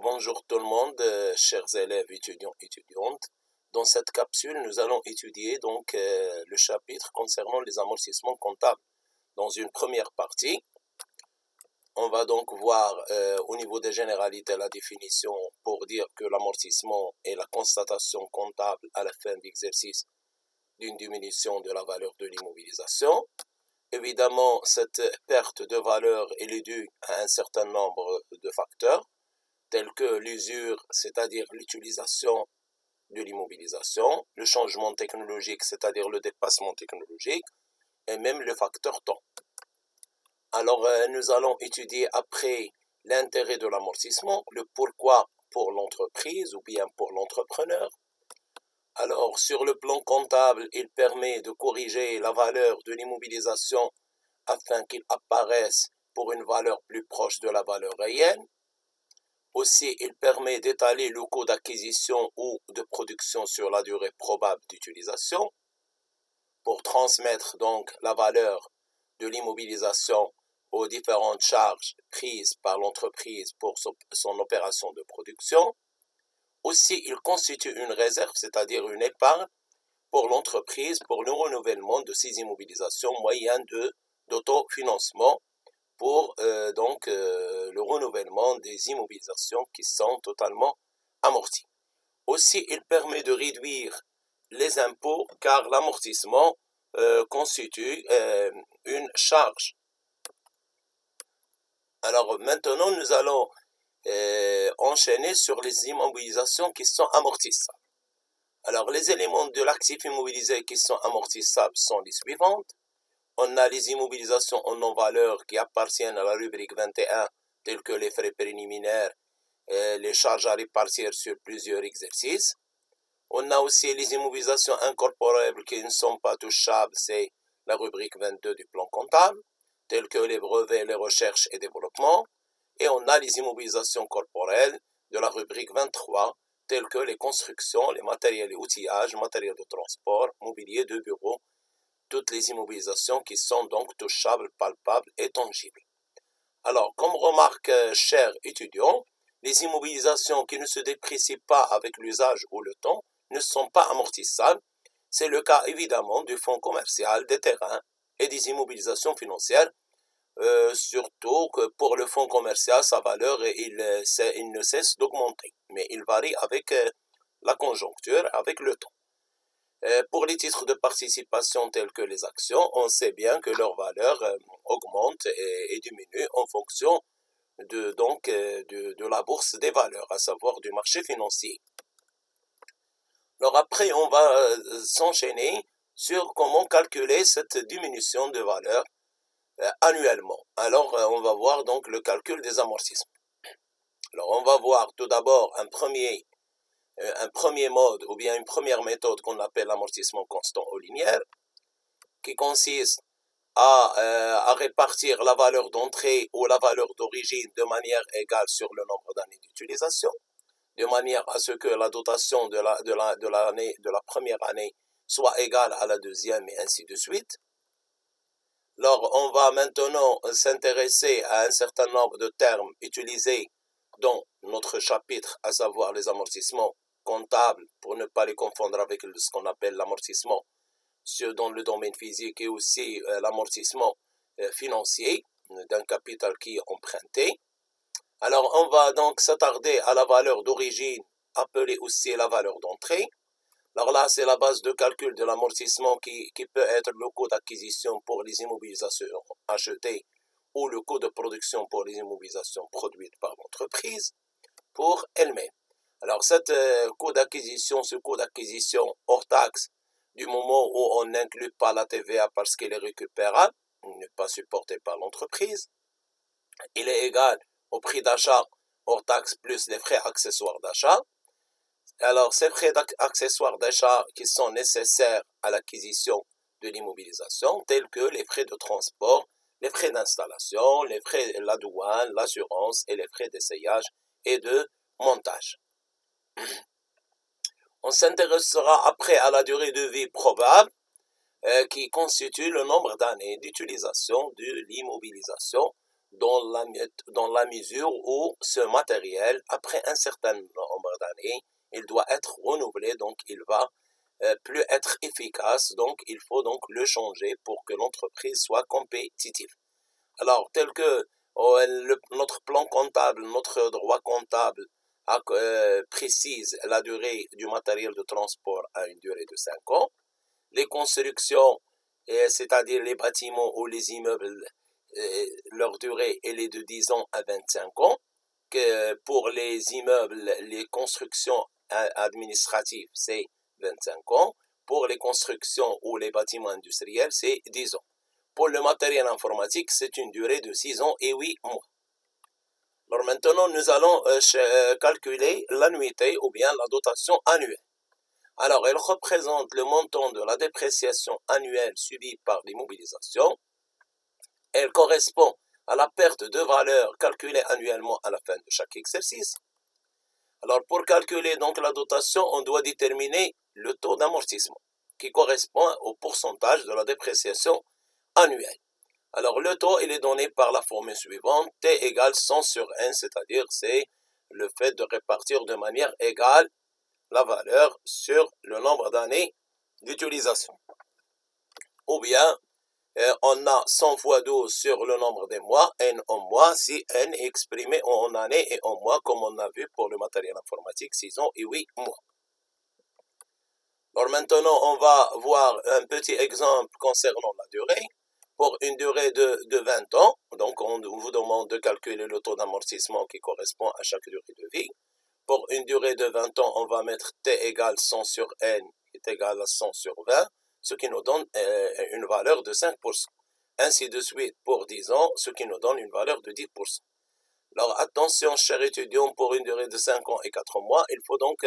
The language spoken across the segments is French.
Bonjour tout le monde, chers élèves, étudiants, étudiantes. Dans cette capsule, nous allons étudier le chapitre concernant les amortissements comptables. Dans une première partie, on va donc voir au niveau des généralités la définition pour dire que l'amortissement est la constatation comptable à la fin d'exercice d'une diminution de la valeur de l'immobilisation. Évidemment, cette perte de valeur est due à un certain nombre de facteurs, tels que l'usure, c'est-à-dire l'utilisation de l'immobilisation, le changement technologique, c'est-à-dire le dépassement technologique, et même le facteur temps. Alors, nous allons étudier après l'intérêt de l'amortissement, le pourquoi pour l'entreprise ou bien pour l'entrepreneur. Alors, sur le plan comptable, il permet de corriger la valeur de l'immobilisation afin qu'il apparaisse pour une valeur plus proche de la valeur réelle. Aussi, il permet d'étaler le coût d'acquisition ou de production sur la durée probable d'utilisation pour transmettre donc la valeur de l'immobilisation aux différentes charges prises par l'entreprise pour son opération de production. Aussi, il constitue une réserve, c'est-à-dire une épargne pour l'entreprise pour le renouvellement de ses immobilisations moyen d'autofinancement pour le renouvellement des immobilisations qui sont totalement amorties. Aussi, il permet de réduire les impôts car l'amortissement constitue une charge. Alors maintenant, nous allons enchaîner sur les immobilisations qui sont amortissables. Alors, les éléments de l'actif immobilisé qui sont amortissables sont les suivantes. On a les immobilisations en non-valeur qui appartiennent à la rubrique 21, telles que les frais préliminaires, les charges à répartir sur plusieurs exercices. On a aussi les immobilisations incorporables qui ne sont pas touchables, c'est la rubrique 22 du plan comptable, telles que les brevets, les recherches et développement. Et on a les immobilisations corporelles de la rubrique 23, telles que les constructions, les matériels et outillages, matériels de transport, mobilier de bureau, toutes les immobilisations qui sont donc touchables, palpables et tangibles. Alors, comme remarque, chers étudiants, les immobilisations qui ne se déprécient pas avec l'usage ou le temps ne sont pas amortissables. C'est le cas évidemment du fonds commercial, des terrains et des immobilisations financières. Surtout que pour le fonds commercial, sa valeur, il ne cesse d'augmenter, mais il varie avec la conjoncture, avec le temps. Pour les titres de participation tels que les actions, on sait bien que leur valeur augmente et diminue en fonction de la bourse des valeurs, à savoir du marché financier. Alors après, on va s'enchaîner sur comment calculer cette diminution de valeur annuellement. Alors, on va voir donc le calcul des amortissements. Alors, on va voir tout d'abord un premier mode ou bien une première méthode qu'on appelle l'amortissement constant aux linéaire, qui consiste à répartir la valeur d'entrée ou la valeur d'origine de manière égale sur le nombre d'années d'utilisation, de manière à ce que la dotation de la première année soit égale à la deuxième et ainsi de suite. Alors, on va maintenant s'intéresser à un certain nombre de termes utilisés dans notre chapitre, à savoir les amortissements comptables, pour ne pas les confondre avec ce qu'on appelle l'amortissement dans le domaine physique et aussi l'amortissement financier d'un capital qui est emprunté. Alors, on va donc s'attarder à la valeur d'origine, appelée aussi la valeur d'entrée. Alors là, c'est la base de calcul de l'amortissement qui peut être le coût d'acquisition pour les immobilisations achetées ou le coût de production pour les immobilisations produites par l'entreprise pour elle-même. Alors, ce coût d'acquisition hors taxe, du moment où on n'inclut pas la TVA parce qu'elle est récupérable, n'est pas supportée par l'entreprise, il est égal au prix d'achat hors taxe plus les frais accessoires d'achat. Alors, ces frais accessoires d'achat qui sont nécessaires à l'acquisition de l'immobilisation, tels que les frais de transport, les frais d'installation, les frais de la douane, l'assurance et les frais d'essayage et de montage. On s'intéressera après à la durée de vie probable qui constitue le nombre d'années d'utilisation de l'immobilisation dans la mesure où ce matériel, après un certain nombre d'années, il doit être renouvelé, donc il va plus être efficace, donc il faut donc le changer pour que l'entreprise soit compétitive. Alors, tel que notre plan comptable, notre droit comptable précise la durée du matériel de transport à une durée de 5 ans, les constructions, c'est-à-dire les bâtiments ou les immeubles, leur durée elle est de 10 ans à 25 ans, que pour les immeubles, les constructions administratives, c'est 25 ans, pour les constructions ou les bâtiments industriels, c'est 10 ans. Pour le matériel informatique, c'est une durée de 6 ans et 8 mois. Alors maintenant, nous allons calculer l'annuité ou bien la dotation annuelle. Alors, elle représente le montant de la dépréciation annuelle subie par l'immobilisation. Elle correspond à la perte de valeur calculée annuellement à la fin de chaque exercice. Alors, pour calculer donc la dotation, on doit déterminer le taux d'amortissement qui correspond au pourcentage de la dépréciation annuelle. Alors, le taux, il est donné par la formule suivante, T égale 100 sur N, c'est-à-dire c'est le fait de répartir de manière égale la valeur sur le nombre d'années d'utilisation. Ou bien, on a 100 fois 12 sur le nombre des mois, N en mois, si N est exprimé en années et en mois, comme on a vu pour le matériel informatique, 6 ans et 8 mois. Alors maintenant, on va voir un petit exemple concernant la durée. Pour une durée de 20 ans, donc on vous demande de calculer le taux d'amortissement qui correspond à chaque durée de vie. Pour une durée de 20 ans, on va mettre T égale 100 sur N est égal à 100 sur 20, ce qui nous donne une valeur de 5%. Ainsi de suite pour 10 ans, ce qui nous donne une valeur de 10%. Alors attention, chers étudiants, pour une durée de 5 ans et 4 mois, il faut donc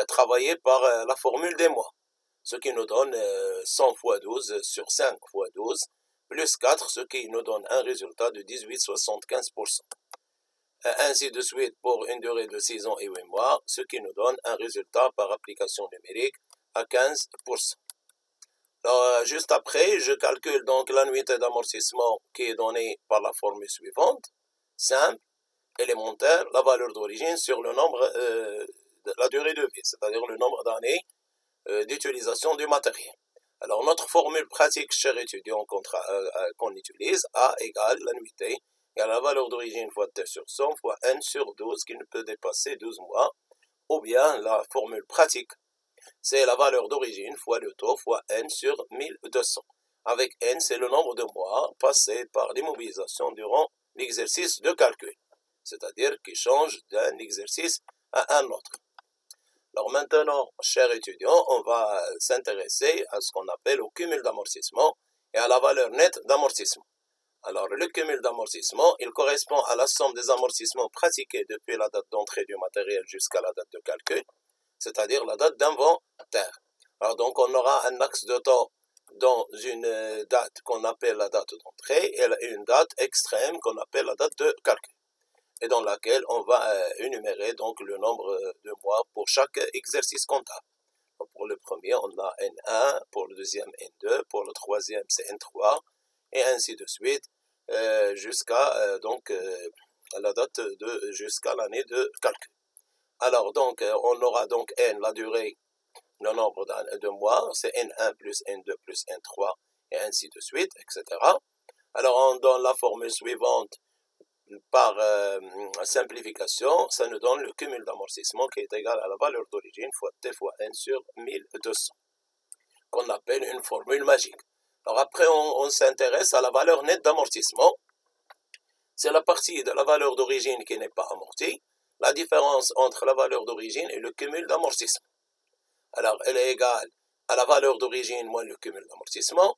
travailler par la formule des mois, ce qui nous donne 100 fois 12 sur 5 fois 12, plus 4, ce qui nous donne un résultat de 18,75%. Ainsi de suite pour une durée de 6 ans et 8 mois, ce qui nous donne un résultat par application numérique à 15%. Alors, juste après, je calcule donc l'annuité d'amortissement qui est donnée par la formule suivante, simple, élémentaire, la valeur d'origine sur le nombre de la durée de vie, c'est-à-dire le nombre d'années d'utilisation du matériel. Alors, notre formule pratique, chers étudiants, qu'on utilise, A égale l'annuité, égale la valeur d'origine fois T sur 100 fois N sur 12, qui ne peut dépasser 12 mois, ou bien la formule pratique, c'est la valeur d'origine fois le taux fois N sur 1200. Avec N, c'est le nombre de mois passés par l'immobilisation durant l'exercice de calcul, c'est-à-dire qui change d'un exercice à un autre. Alors maintenant, chers étudiants, on va s'intéresser à ce qu'on appelle le cumul d'amortissement et à la valeur nette d'amortissement. Alors, le cumul d'amortissement, il correspond à la somme des amortissements pratiqués depuis la date d'entrée du matériel jusqu'à la date de calcul, c'est-à-dire la date d'inventaire. Alors, donc, on aura un axe de temps dans une date qu'on appelle la date d'entrée et une date extrême qu'on appelle la date de calcul, et dans laquelle on va énumérer donc le nombre de mois pour chaque exercice comptable. Donc, pour le premier, on a N1, pour le deuxième N2, pour le troisième c'est N3, et ainsi de suite jusqu'à la date jusqu'à l'année de calcul. Alors donc on aura donc N, la durée, le nombre de mois, c'est N1 plus N2 plus N3, et ainsi de suite, etc. Alors on donne la formule suivante par simplification, ça nous donne le cumul d'amortissement qui est égal à la valeur d'origine fois T fois N sur 1200, qu'on appelle une formule magique. Alors après, on s'intéresse à la valeur nette d'amortissement. C'est la partie de la valeur d'origine qui n'est pas amortie, la différence entre la valeur d'origine et le cumul d'amortissement. Alors, elle est égale à la valeur d'origine moins le cumul d'amortissement.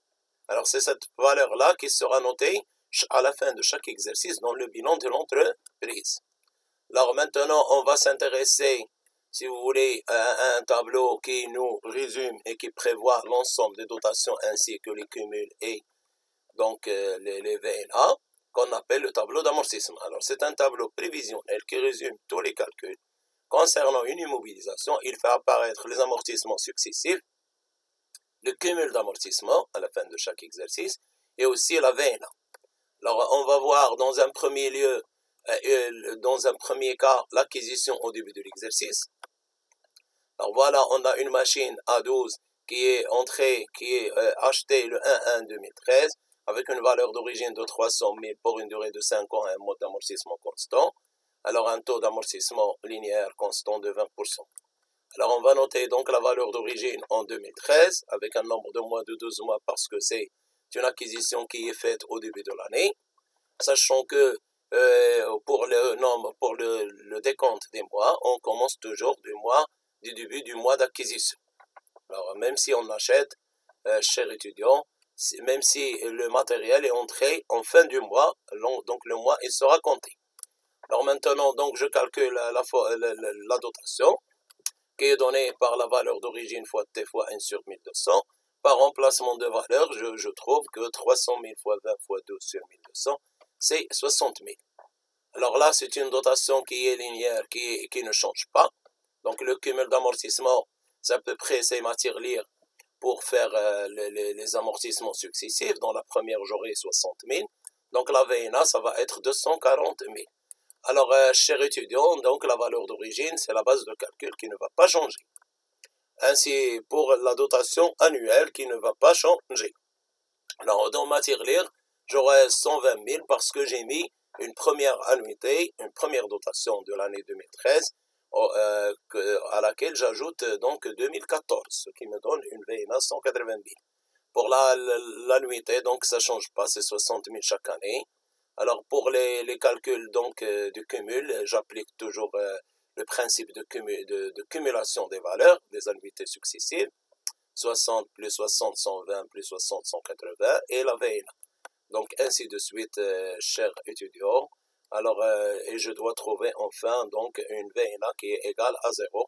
Alors, c'est cette valeur-là qui sera notée à la fin de chaque exercice dans le bilan de l'entreprise. Alors, maintenant, on va s'intéresser, si vous voulez, à un tableau qui nous résume et qui prévoit l'ensemble des dotations ainsi que les cumuls et donc les VNA, qu'on appelle le tableau d'amortissement. Alors, c'est un tableau prévisionnel qui résume tous les calculs concernant une immobilisation. Il fait apparaître les amortissements successifs, le cumul d'amortissement à la fin de chaque exercice et aussi la VNA. Alors, on va voir dans un premier lieu, dans un premier cas, l'acquisition au début de l'exercice. Alors voilà, on a une machine A12 qui est entrée, qui est achetée le 1/1/2013 avec une valeur d'origine de 300 000 pour une durée de 5 ans et un mode d'amortissement constant. Alors un taux d'amortissement linéaire constant de 20%. Alors on va noter donc la valeur d'origine en 2013 avec un nombre de mois de 12 mois parce que c'est une acquisition qui est faite au début de l'année. Sachant que pour le décompte des mois, on commence toujours du début du mois d'acquisition. Alors, même si on achète, cher étudiant, même si le matériel est entré en fin du mois, donc le mois, il sera compté. Alors maintenant, donc, je calcule la dotation qui est donnée par la valeur d'origine fois t fois n sur 1200. Par remplacement de valeur, je trouve que 300 000 fois 20 fois 12 sur 1200, c'est 60 000. Alors là, c'est une dotation qui est linéaire, qui ne change pas. Donc le cumul d'amortissement, c'est à peu près ces matières lire pour faire les amortissements successifs. Dans la première journée, 60 000. Donc la VNA, ça va être 240 000. Alors, chers étudiants, donc la valeur d'origine, c'est la base de calcul qui ne va pas changer. Ainsi, pour la dotation annuelle qui ne va pas changer. Alors, dans matière lire, j'aurai 120 000 parce que j'ai mis une première annuité, une première dotation de l'année 2013, à laquelle j'ajoute donc 2014, ce qui me donne une VNA 180 000. Pour l'annuité, donc ça ne change pas, c'est 60 000 chaque année. Alors pour les calculs donc du cumul, j'applique toujours le principe de cumulation des valeurs des annuités successives. 60 plus 60, 120 plus 60, 180 et la VNA. Donc ainsi de suite, chers étudiants. Alors, et je dois trouver enfin donc une VNA qui est égale à 0,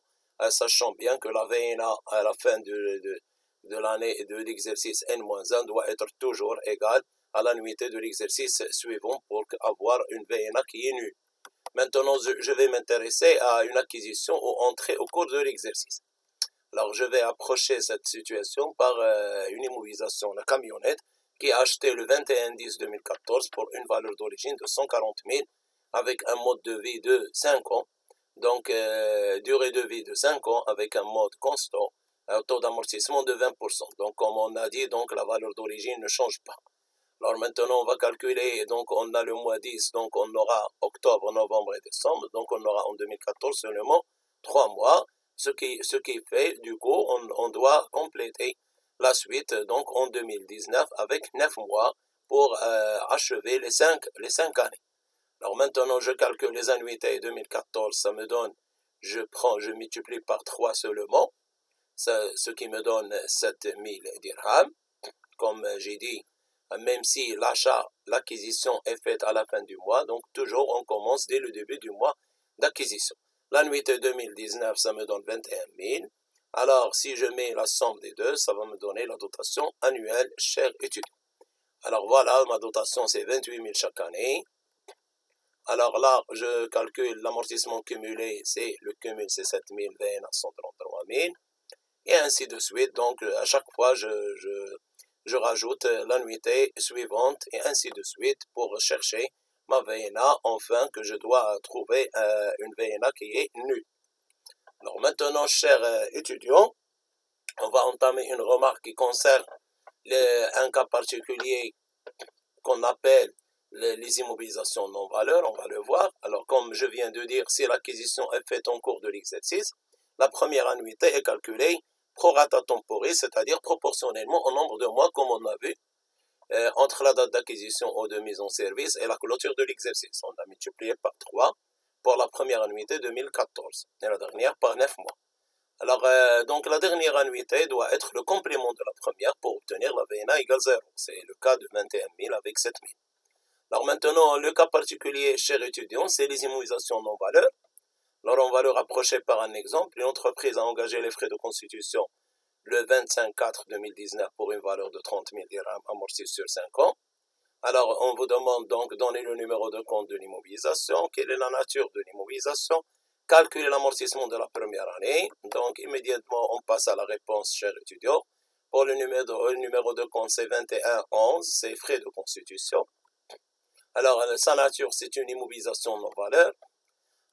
sachant bien que la VNA à la fin de l'année de l'exercice N-1 doit être toujours égale à l'annuité de l'exercice suivant pour avoir une VNA qui est nulle. Maintenant, je vais m'intéresser à une acquisition ou entrée au cours de l'exercice. Alors, je vais approcher cette situation par une immobilisation, la camionnette, qui a acheté le 21/10/2014 pour une valeur d'origine de 140 000 avec un mode de vie de 5 ans. Donc, durée de vie de 5 ans avec un mode constant, un taux d'amortissement de 20%. Donc, comme on a dit, donc la valeur d'origine ne change pas. Alors maintenant, on va calculer, donc on a le mois 10, donc on aura octobre, novembre et décembre. Donc, on aura en 2014 seulement 3 mois. Ce qui fait, du coup, on doit compléter la suite donc en 2019 avec 9 mois pour achever les 5 années. Alors maintenant, je calcule les annuités 2014, ça me donne, je multiplie par 3 seulement, ce qui me donne 7000 dirhams. Comme j'ai dit, même si l'acquisition est faite à la fin du mois, donc toujours on commence dès le début du mois d'acquisition. L'annuité 2019, ça me donne 21 000. Alors, si je mets la somme des deux, ça va me donner la dotation annuelle, cher étudiant. Alors voilà, ma dotation, c'est 28 000 chaque année. Alors là, je calcule l'amortissement cumulé, le cumul, c'est 7 000, VNA 133 000. Et ainsi de suite. Donc, à chaque fois, je rajoute l'annuité suivante et ainsi de suite pour chercher ma VNA, enfin que je dois trouver une VNA qui est nulle. Alors maintenant, chers étudiants, on va entamer une remarque qui concerne un cas particulier qu'on appelle les immobilisations non-valeurs, on va le voir. Alors comme je viens de dire, si l'acquisition est faite en cours de l'exercice, la première annuité est calculée prorata temporis, c'est-à-dire proportionnellement au nombre de mois, comme on a vu, entre la date d'acquisition ou de mise en service et la clôture de l'exercice. On a multiplié par 3 pour la première annuité 2014 et la dernière par 9 mois. Alors, donc la dernière annuité doit être le complément de la première pour obtenir la VNA égale 0. C'est le cas de 21 000 avec 7 000. Alors maintenant, le cas particulier, chers étudiants, c'est les immobilisations non-valeurs. Alors on va le rapprocher par un exemple. Une entreprise a engagé les frais de constitution le 25/4/2019 pour une valeur de 30 000 dirhams amortis sur 5 ans. Alors on vous demande donc de donner le numéro de compte de l'immobilisation, quelle est la nature de l'immobilisation, calculer l'amortissement de la première année. Donc immédiatement on passe à la réponse, chers étudiants. Pour le numéro de compte, c'est 2111, c'est frais de constitution. Alors, sa nature, c'est une immobilisation non-valeur.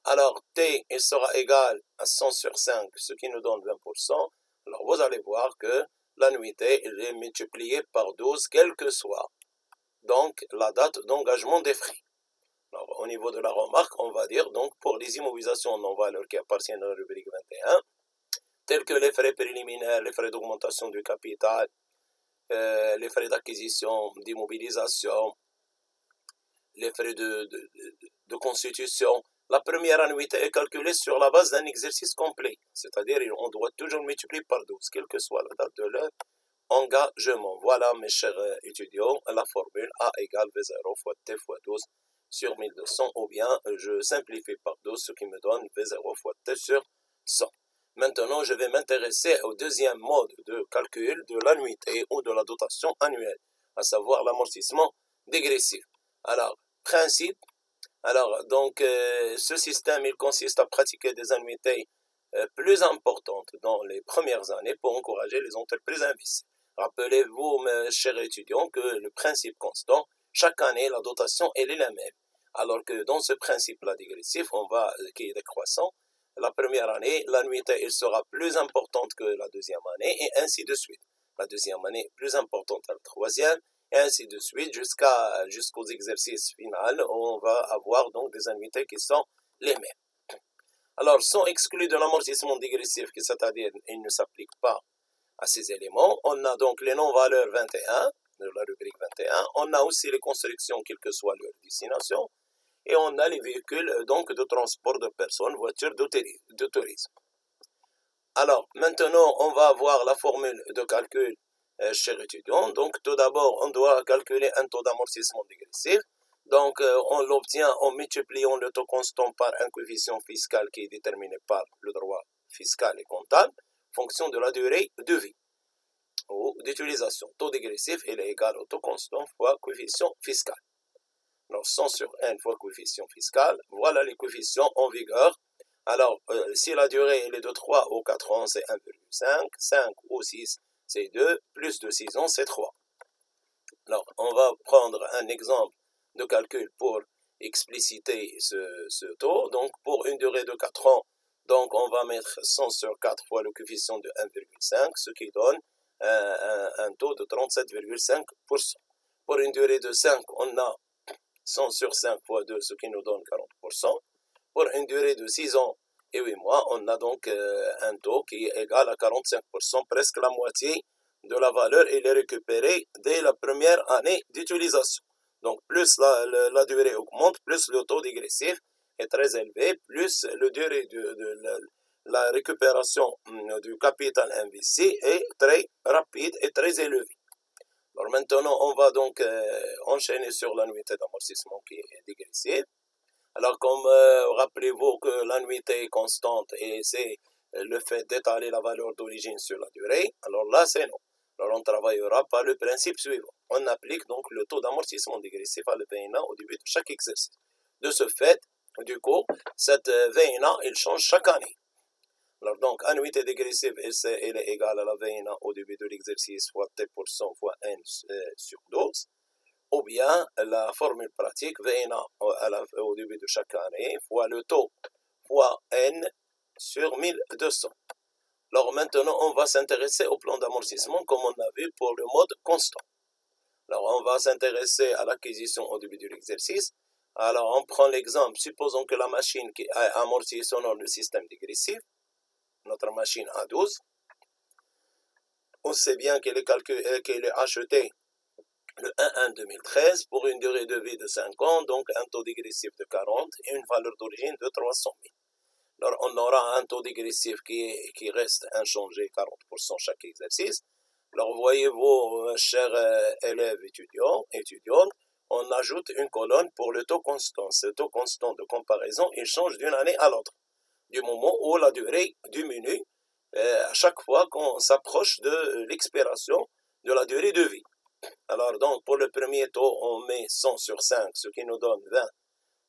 Alors, T, il sera égal à 100 sur 5, ce qui nous donne 20%. Alors, vous allez voir que l'annuité est multipliée par 12, quelle que soit donc la date d'engagement des frais. Alors, au niveau de la remarque, on va dire donc pour les immobilisations non-valeurs qui appartiennent à la rubrique 21, tels que les frais préliminaires, les frais d'augmentation du capital, les frais d'acquisition, d'immobilisation, les frais de constitution. La première annuité est calculée sur la base d'un exercice complet, c'est-à-dire on doit toujours multiplier par 12, quelle que soit la date de leur engagement. Voilà, mes chers étudiants, la formule A égale V0 fois T fois 12 sur 1200, ou bien je simplifie par 12, ce qui me donne V0 fois T sur 100. Maintenant, je vais m'intéresser au deuxième mode de calcul de l'annuité ou de la dotation annuelle, à savoir l'amortissement dégressif. Alors, principe. Alors, donc, ce système, il consiste à pratiquer des annuités plus importantes dans les premières années pour encourager les entreprises à investir. Rappelez-vous, mes chers étudiants, que le principe constant, chaque année, la dotation, elle est la même. Alors que dans ce principe-là dégressif, qui est décroissant, la première année, l'annuité, elle sera plus importante que la deuxième année, et ainsi de suite. La deuxième année plus importante à la troisième, et ainsi de suite, jusqu'aux exercices finaux, on va avoir donc des annuités qui sont les mêmes. Alors, sont exclus de l'amortissement dégressif, c'est-à-dire il ne s'applique pas à ces éléments, on a donc les non-valeurs 21, de la rubrique 21, on a aussi les constructions, quelle que soit leur destination, et on a les véhicules donc de transport de personnes, voitures de tourisme. Alors, maintenant, on va avoir la formule de calcul, chers étudiants. Donc, tout d'abord, on doit calculer un taux d'amortissement dégressif. Donc, on l'obtient en multipliant le taux constant par un coefficient fiscal qui est déterminé par le droit fiscal et comptable, fonction de la durée de vie ou d'utilisation. Taux dégressif, il est égal au taux constant fois coefficient fiscal. Alors, 100 sur n fois coefficient fiscal, voilà les coefficients en vigueur. Alors, si la durée est de 3 ou 4 ans, c'est 1,5, 5 ou 6, c'est 2, plus de 6 ans, c'est 3. Alors, on va prendre un exemple de calcul pour expliciter ce taux. Donc, pour une durée de 4 ans, donc on va mettre 100 sur 4 fois le coefficient de 1,5, ce qui donne un taux de 37,5%. Pour une durée de 5, on a 100 sur 5 fois 2, ce qui nous donne 40%. Pour une durée de 6 ans et 8 mois, on a donc un taux qui est égal à 45%, presque la moitié de la valeur, il est récupéré dès la première année d'utilisation. Donc, plus la durée augmente, plus le taux dégressif est très élevé, plus la durée de la récupération du capital investi est très rapide et très élevée. Alors maintenant, on va donc enchaîner sur l'annuité d'amortissement qui est dégressive. Alors, comme rappelez-vous que l'annuité est constante et c'est le fait d'étaler la valeur d'origine sur la durée, alors là, c'est non. Alors, on travaillera par le principe suivant. On applique donc le taux d'amortissement dégressif à le VNA au début de chaque exercice. De ce fait, du coup, cette VNA, il change chaque année. Alors, donc, annuité dégressive, elle est égale à la VNA au début de l'exercice fois T% fois N sur 12. Ou bien la formule pratique VNA au début de chaque année fois le taux fois N sur 1200. Alors maintenant, on va s'intéresser au plan d'amortissement comme on a vu pour le mode constant. Alors on va s'intéresser à l'acquisition au début de l'exercice. Alors on prend l'exemple, supposons que la machine qui a amorti selon le système dégressif, notre machine A12, on sait bien qu'elle est achetée le 1-1-2013 pour une durée de vie de 5 ans, donc un taux dégressif de 40 et une valeur d'origine de 300 000. Alors, on aura un taux dégressif qui reste inchangé, 40% chaque exercice. Alors, voyez-vous, chers élèves étudiantes, on ajoute une colonne pour le taux constant. Ce taux constant de comparaison, il change d'une année à l'autre, du moment où la durée diminue à chaque fois qu'on s'approche de l'expiration de la durée de vie. Alors, donc, pour le premier taux, on met 100 sur 5, ce qui nous donne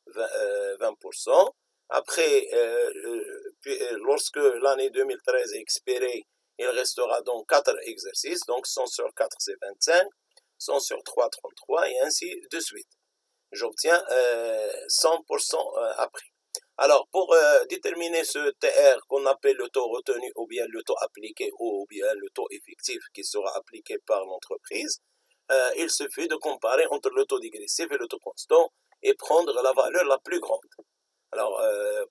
20%. Après, lorsque l'année 2013 est expirée, il restera donc 4 exercices. Donc, 100 sur 4, c'est 25. 100 sur 3, 33, et ainsi de suite. j'obtiens 100% après. Alors, pour déterminer ce TR qu'on appelle le taux retenu ou bien le taux appliqué ou bien le taux effectif qui sera appliqué par l'entreprise, il suffit de comparer entre le taux dégressif et le taux constant et prendre la valeur la plus grande. Alors,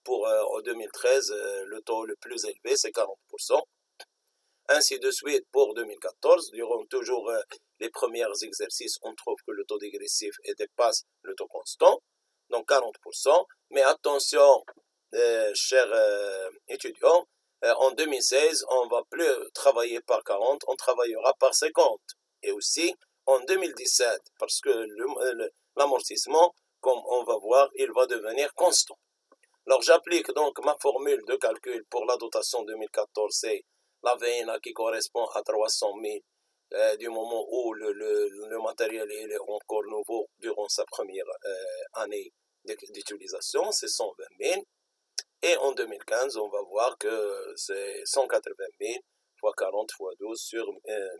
en 2013, le taux le plus élevé, c'est 40%. Ainsi de suite pour 2014, durant toujours les premiers exercices, on trouve que le taux dégressif dépasse le taux constant, donc 40%. Mais attention, chers étudiants, en 2016, on ne va plus travailler par 40, on travaillera par 50. Et aussi en 2017, parce que l'amortissement, comme on va voir, il va devenir constant. Alors, j'applique donc ma formule de calcul pour la dotation 2014, c'est la VNA qui correspond à 300 000 du moment où le matériel est encore nouveau durant sa première année d'utilisation, c'est 120 000. Et en 2015, on va voir que c'est 180 000 fois 40 fois 12 sur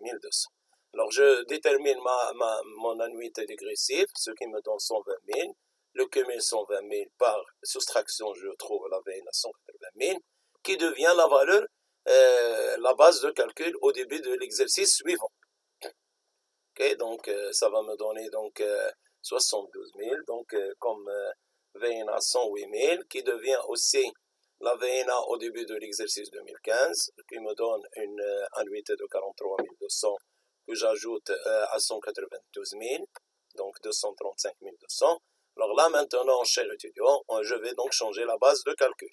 1200. Alors, je détermine mon annuité dégressive, ce qui me donne 120 000. Le cumul 120 000 par soustraction, je trouve la VN à 180 000, qui devient la valeur, la base de calcul au début de l'exercice suivant. Okay, donc, ça va me donner donc 72 000, donc comme VNA 108 000, qui devient aussi la VNA au début de l'exercice 2015, qui me donne une annuité de 43 200, que j'ajoute à 192 000, donc 235 200. Alors là, maintenant, chers étudiants, je vais donc changer la base de calcul.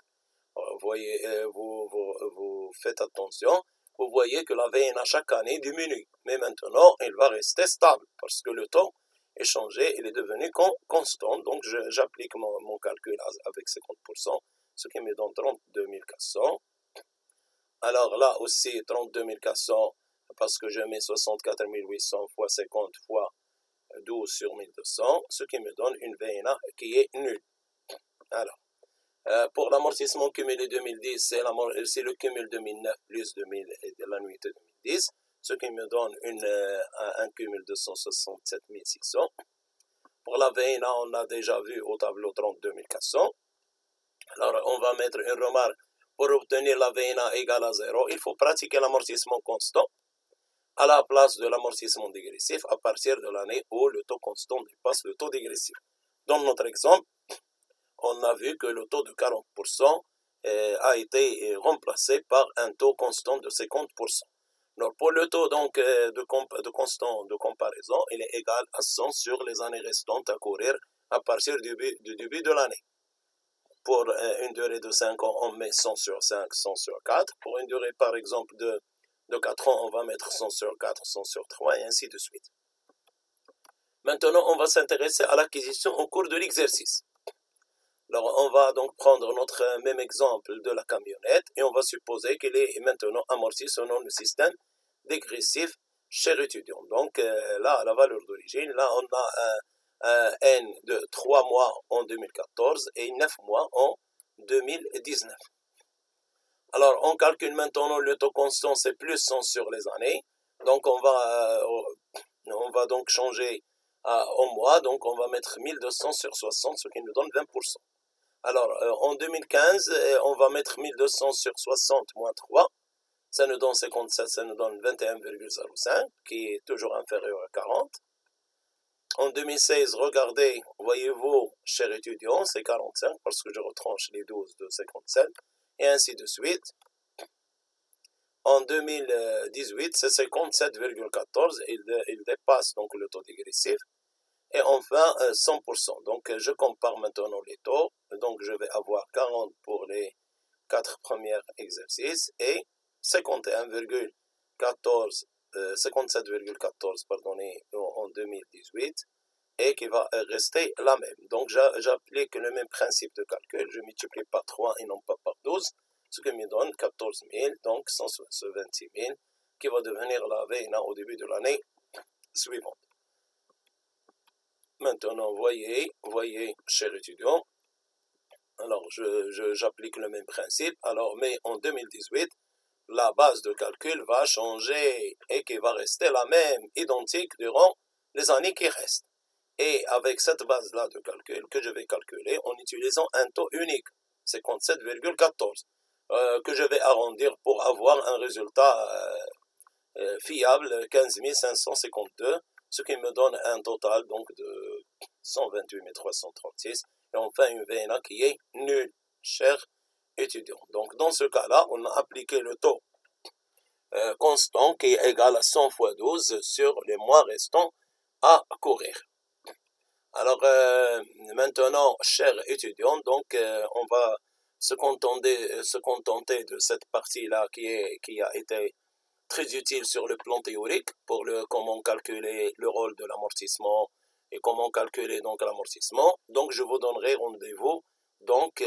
Alors, vous faites attention, vous voyez que la VNA chaque année diminue. Mais maintenant, il va rester stable parce que le taux est changé, il est devenu constant. Donc, j'applique mon calcul avec 50%, ce qui me donne 32 400. Alors là aussi, 32 400, parce que je mets 64 800 fois 50 fois 12 sur 1200, ce qui me donne une VNA qui est nulle. Alors, pour l'amortissement cumulé 2010, c'est le cumul 2009 plus 2000 et de l'annuité 2010, ce qui me donne un cumul de 167 600. Pour la VNA, on a déjà vu au tableau 32 400. Alors, on va mettre une remarque. Pour obtenir la VNA égale à 0, il faut pratiquer l'amortissement constant à la place de l'amortissement dégressif à partir de l'année où le taux constant dépasse le taux dégressif. Dans notre exemple, on a vu que le taux de 40% a été remplacé par un taux constant de 50%. Donc, pour le taux donc, de constant de comparaison, il est égal à 100 sur les années restantes à courir à partir du début de l'année. Pour une durée de 5 ans, on met 100 sur 5, 100 sur 4. Pour une durée, par exemple, de 4 ans, on va mettre 100 sur 4, 100 sur 3, et ainsi de suite. Maintenant, on va s'intéresser à l'acquisition au cours de l'exercice. Alors, on va donc prendre notre même exemple de la camionnette et on va supposer qu'elle est maintenant amortie selon le système dégressif chez l'étudiant. Donc, là, la valeur d'origine, là, on a un N de 3 mois en 2014 et 9 mois en 2019. Alors, on calcule maintenant le taux constant, c'est plus 100 sur les années. Donc, on va donc changer en mois. Donc, on va mettre 1200 sur 60, ce qui nous donne 20%. Alors, en 2015, on va mettre 1200 sur 60 moins 3. Ça nous donne 57, ça nous donne 21,05, qui est toujours inférieur à 40. En 2016, regardez, voyez-vous, chers étudiants, c'est 45 parce que je retranche les 12 de 57, et ainsi de suite. En 2018, c'est 57,14, il dépasse donc le taux dégressif. Et enfin, 100%. Donc, je compare maintenant les taux. Donc, je vais avoir 40 pour les 4 premiers exercices et 57,14 pardonnez, en 2018 et qui va rester la même. Donc, j'applique le même principe de calcul. Je multiplie par 3 et non pas par 12, ce qui me donne 14 000, donc 126 000, qui va devenir la VNA au début de l'année suivante. Maintenant, voyez, chers étudiants, alors j'applique le même principe, alors mais en 2018, la base de calcul va changer et qui va rester la même, identique durant les années qui restent. Et avec cette base-là de calcul que je vais calculer en utilisant un taux unique, 57,14, que je vais arrondir pour avoir un résultat fiable, 15 552, ce qui me donne un total donc de 128 336, et enfin une VNA qui est nulle, cher étudiant. Donc dans ce cas-là, on a appliqué le taux constant qui est égal à 100 fois 12 sur les mois restants à courir. Alors maintenant, chers étudiants, donc on va se contenter de cette partie-là qui a été très utile sur le plan théorique pour comment calculer le rôle de l'amortissement et comment calculer donc l'amortissement. Donc je vous donnerai rendez-vous donc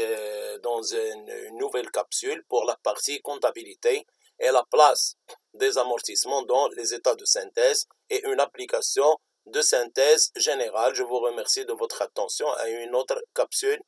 dans une nouvelle capsule pour la partie comptabilité et la place des amortissements dans les états de synthèse et une application de synthèse générale. Je vous remercie de votre attention. À une autre capsule.